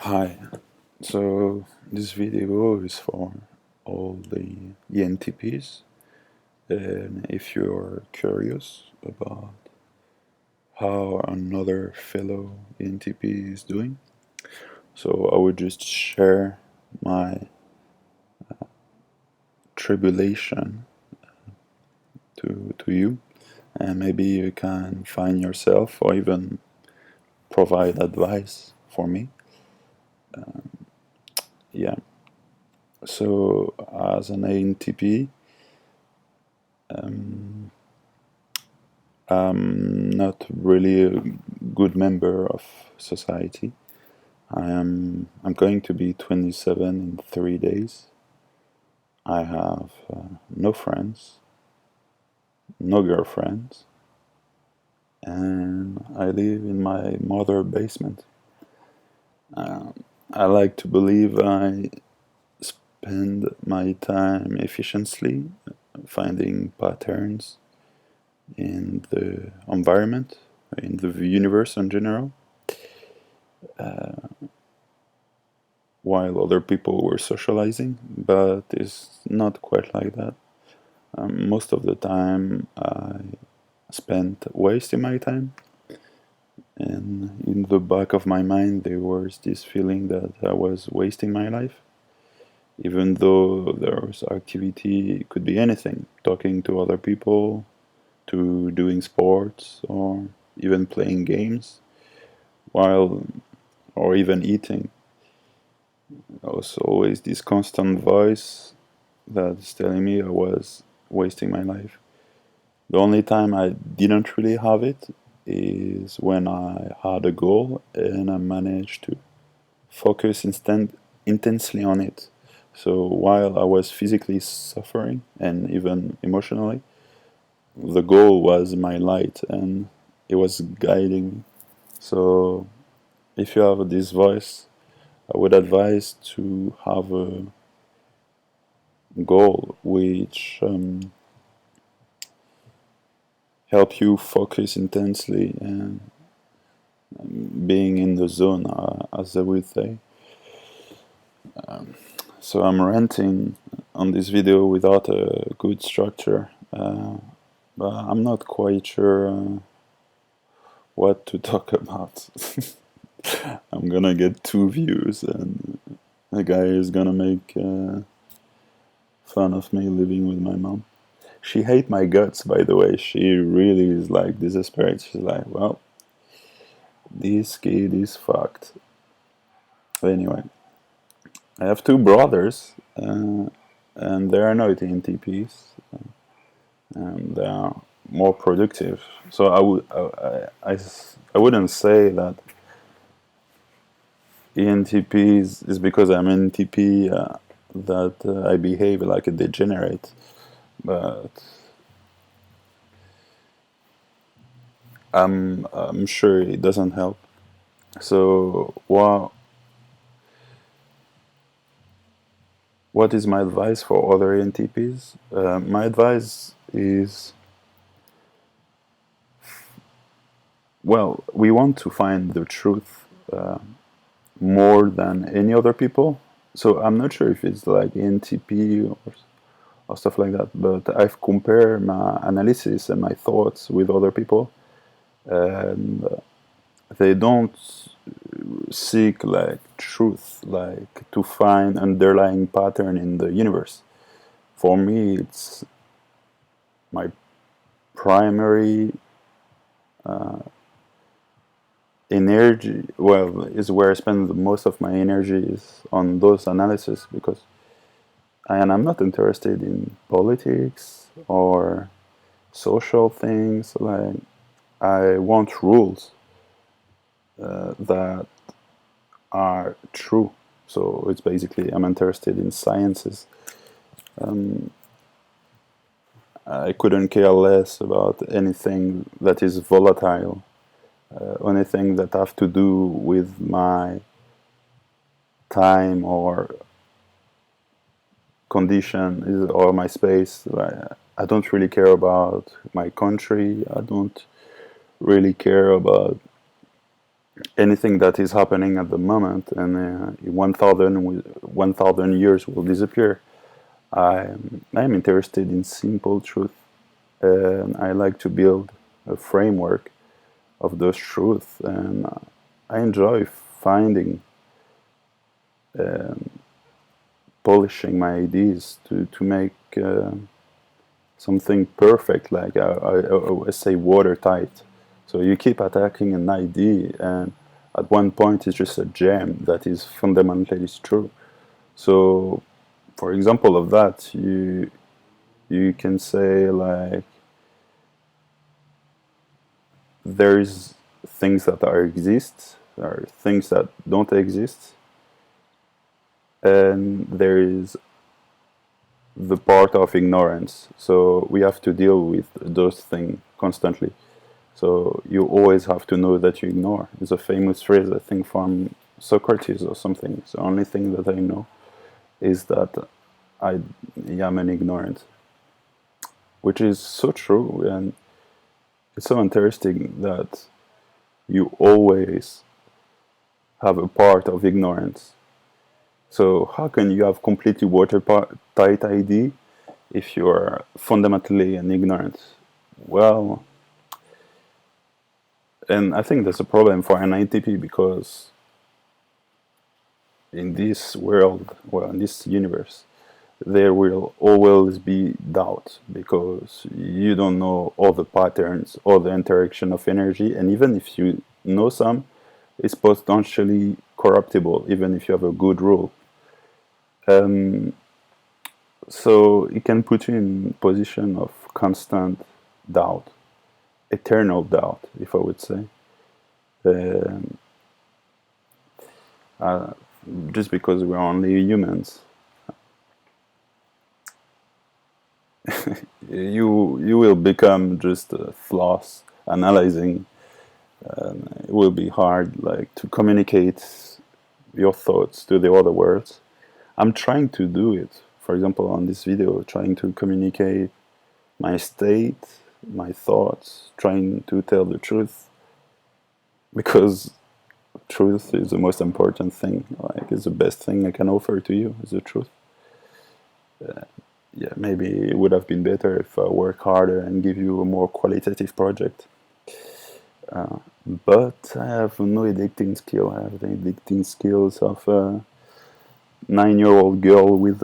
Hi, so this video is for all the INTPs, and if you're curious about how another fellow INTP is doing, so I would just share my tribulation to you, and maybe you can find yourself or even provide advice for me. Yeah, so as an INTP, I'm not really a good member of society. I'm going to be 27 in 3 days. I have no friends, no girlfriends, and I live in my mother basement. I like to believe I spend my time efficiently, finding patterns in the environment, in the universe in general, while other people were socializing, but it's not quite like that. Most of the time I spent wasting my time, and in the back of my mind there was this feeling that I was wasting my life, even though there was activity. It could be anything, talking to other people, to doing sports, or even playing games, while or even eating. Also, always this constant voice that's telling me I was wasting my life. The only time I didn't really have it is when I had a goal and I managed to focus intensely on it. So while I was physically suffering and even emotionally, the goal was my light and it was guiding me. So if you have this voice, I would advise to have a goal which help you focus intensely and being in the zone, as I would say. So I'm ranting on this video without a good structure, but I'm not quite sure what to talk about. I'm gonna get 2 views, and the guy is gonna make fun of me living with my mom. She hates my guts, by the way. She really is like desperate. She's like, well, this kid is fucked. Anyway, I have 2 brothers, and they are not INTPs, and they are more productive. So I wouldn't say that ENTP is because I'm NTP that I behave like a degenerate, but I'm sure it doesn't help. So what is my advice for other ENTPs? My advice is, well, we want to find the truth more than any other people. So I'm not sure if it's like ENTP or stuff like that, but I've compared my analysis and my thoughts with other people, and they don't seek like truth, like to find underlying pattern in the universe. For me, it's my primary energy. Well, is where I spend most of my energy is on those analysis, because I'm not interested in politics or social things. Like, I want rules that are true. So it's basically, I'm interested in sciences. I couldn't care less about anything that is volatile, anything that have to do with my time or condition or my space. I don't really care about my country. I don't really care about anything that is happening at the moment and 1,000 years will disappear. I'm interested in simple truth, and I like to build a framework of those truths, and I enjoy finding, um, polishing my ideas to make something perfect, like I say watertight. So you keep attacking an idea, and at one point it's just a gem that is fundamentally true. So, for example of that, you can say like there's things that are exist, there are things that don't exist, and there is the part of ignorance. So we have to deal with those things constantly. So you always have to know that you ignore. It's a famous phrase, I think, from Socrates or something. So the only thing that I know is that I am an ignorant, which is so true, and it's so interesting that you always have a part of ignorance. So how can you have completely watertight ID if you are fundamentally an ignorant? Well, and I think that's a problem for an INTP, because in this world, well, in this universe, there will always be doubt, because you don't know all the patterns, all the interaction of energy, and even if you know some, it's potentially corruptible, even if you have a good rule. Um, so it can put you in position of constant doubt, eternal doubt, if I would say. Um, uh, just because we're only humans, you will become just a floss analyzing. It will be hard, like, to communicate your thoughts to the other words. I'm trying to do it. For example, on this video, trying to communicate my state, my thoughts, trying to tell the truth, because truth is the most important thing. Like, it's the best thing I can offer to you is the truth. Yeah, maybe it would have been better if I work harder and give you a more qualitative project. But I have no editing skill. I have the editing skills of a 9-year-old girl with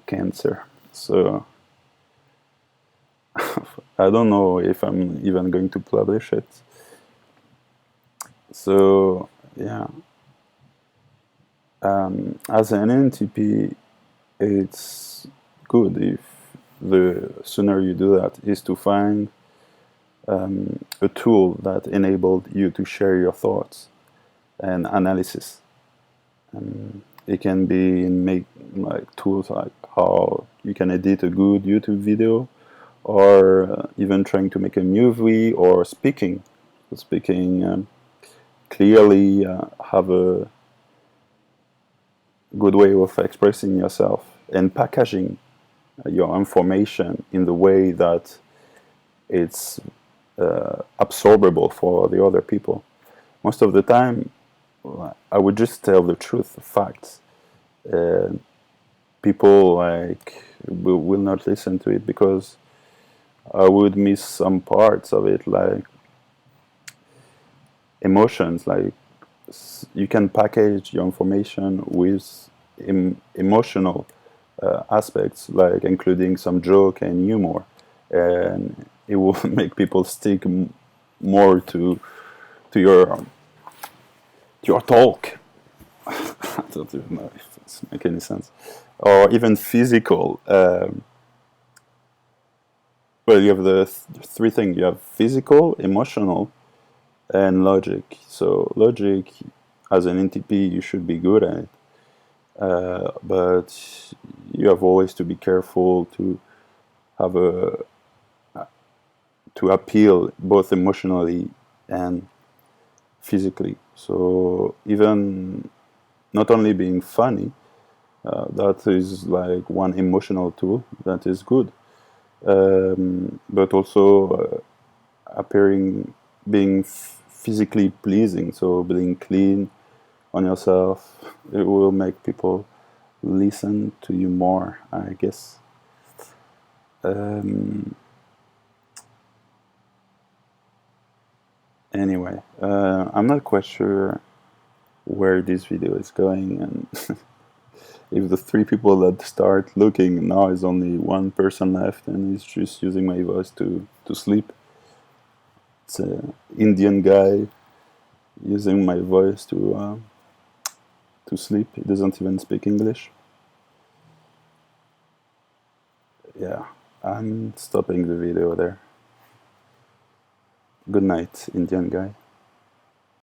cancer. So I don't know if I'm even going to publish it. So yeah, as an NTP, it's good if the sooner you do that is to find a tool that enabled you to share your thoughts and analysis. It can be make like tools like how you can edit a good YouTube video, or even trying to make a movie, or speaking clearly, have a good way of expressing yourself, and packaging your information in the way that it's absorbable for the other people. Most of the time, I would just tell the truth, the facts. People like will not listen to it, because I would miss some parts of it, like emotions. Like, you can package your information with emotional aspects, like including some joke and humor, and it will make people stick more to your talk. I don't even know if this makes any sense. Or even physical. Well, you have the three things. You have physical, emotional, and logic. So logic, as an NTP, you should be good at it. But you have always to be careful to have to appeal both emotionally and physically. So even not only being funny, that is like one emotional tool that is good, but also appearing being physically pleasing. So being clean on yourself, it will make people listen to you more, I guess. Um, anyway, I'm not quite sure where this video is going, and if the three people that start looking now is only one person left and he's just using my voice to sleep. It's an Indian guy using my voice to sleep. He doesn't even speak English. Yeah, I'm stopping the video there. Good night, Indian guy.